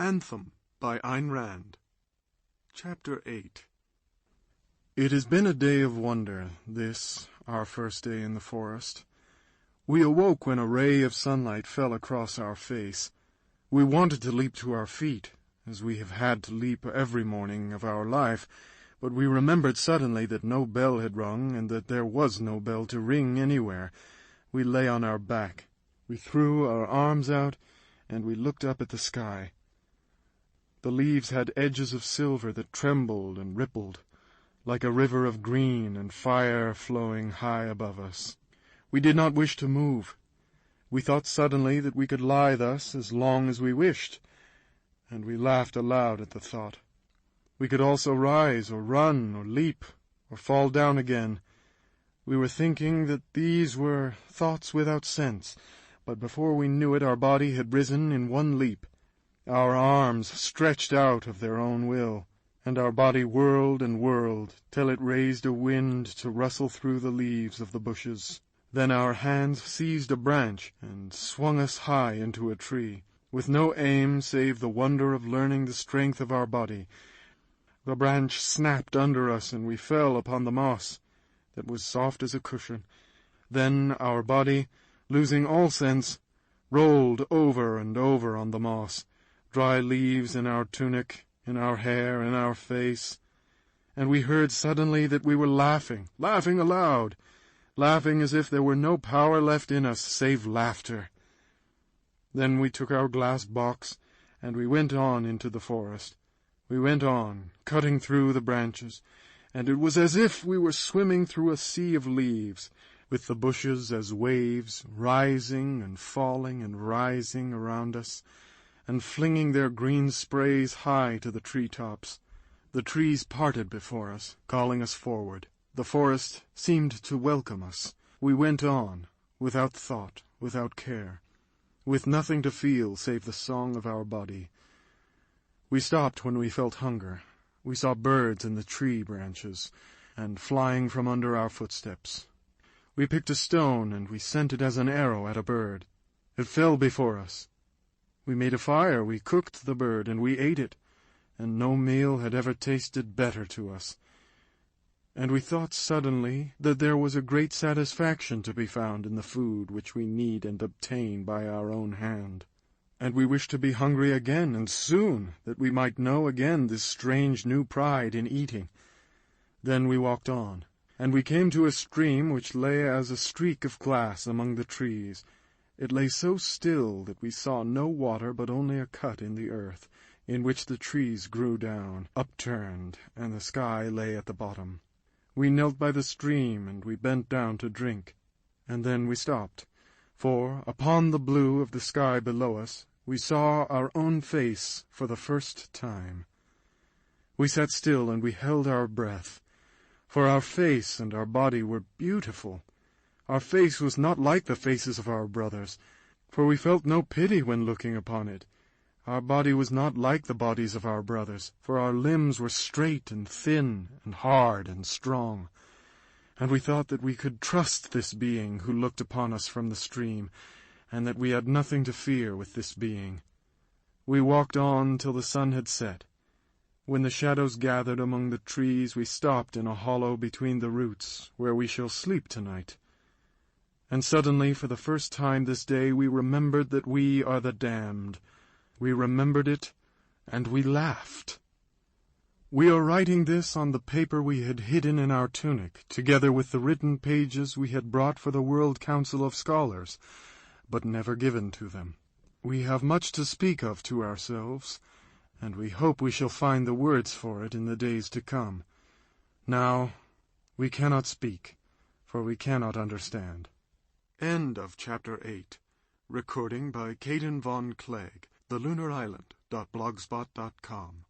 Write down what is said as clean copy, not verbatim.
Anthem by Ayn Rand. Chapter 8. It has been a day of wonder, this, our first day in the forest. We awoke when a ray of sunlight fell across our face. We wanted to leap to our feet, as we have had to leap every morning of our life, but we remembered suddenly that no bell had rung and that there was no bell to ring anywhere. We lay on our back. We threw our arms out, and we looked up at the sky. The leaves had edges of silver that trembled and rippled, like a river of green and fire flowing high above us. We did not wish to move. We thought suddenly that we could lie thus as long as we wished, and we laughed aloud at the thought. We could also rise or run or leap or fall down again. We were thinking that these were thoughts without sense, but before we knew it our body had risen in one leap. Our arms stretched out of their own will, and our body whirled and whirled till it raised a wind to rustle through the leaves of the bushes. Then our hands seized a branch and swung us high into a tree, with no aim save the wonder of learning the strength of our body. The branch snapped under us, and we fell upon the moss, that was soft as a cushion. Then our body, losing all sense, rolled over and over on the moss, dry leaves in our tunic, in our hair, in our face, and we heard suddenly that we were laughing aloud, laughing as if there were no power left in us save laughter. Then we took our glass box, and we went on into the forest. We went on, cutting through the branches, and it was as if we were swimming through a sea of leaves, with the bushes as waves, rising and falling and rising around us, and flinging their green sprays high to the tree-tops. The trees parted before us, calling us forward. The forest seemed to welcome us. We went on, without thought, without care, with nothing to feel save the song of our body. We stopped when we felt hunger. We saw birds in the tree branches, and flying from under our footsteps. We picked a stone, and we sent it as an arrow at a bird. It fell before us. We made a fire, we cooked the bird, and we ate it, and no meal had ever tasted better to us. And we thought suddenly that there was a great satisfaction to be found in the food which we need and obtain by our own hand. And we wished to be hungry again, and soon, that we might know again this strange new pride in eating. Then we walked on, and we came to a stream which lay as a streak of glass among the trees. It lay so still that we saw no water but only a cut in the earth, in which the trees grew down, upturned, and the sky lay at the bottom. We knelt by the stream, and we bent down to drink. And then we stopped, for upon the blue of the sky below us we saw our own face for the first time. We sat still, and we held our breath, for our face and our body were beautiful. Our face was not like the faces of our brothers, for we felt no pity when looking upon it. Our body was not like the bodies of our brothers, for our limbs were straight and thin and hard and strong. And we thought that we could trust this being who looked upon us from the stream, and that we had nothing to fear with this being. We walked on till the sun had set. When the shadows gathered among the trees, we stopped in a hollow between the roots, where we shall sleep tonight. And suddenly, for the first time this day, we remembered that we are the damned. We remembered it, and we laughed. We are writing this on the paper we had hidden in our tunic, together with the written pages we had brought for the World Council of Scholars, but never given to them. We have much to speak of to ourselves, and we hope we shall find the words for it in the days to come. Now, we cannot speak, for we cannot understand. End of Chapter 8. Recording by Caden Von Clegg, thelunariland.blogspot.com.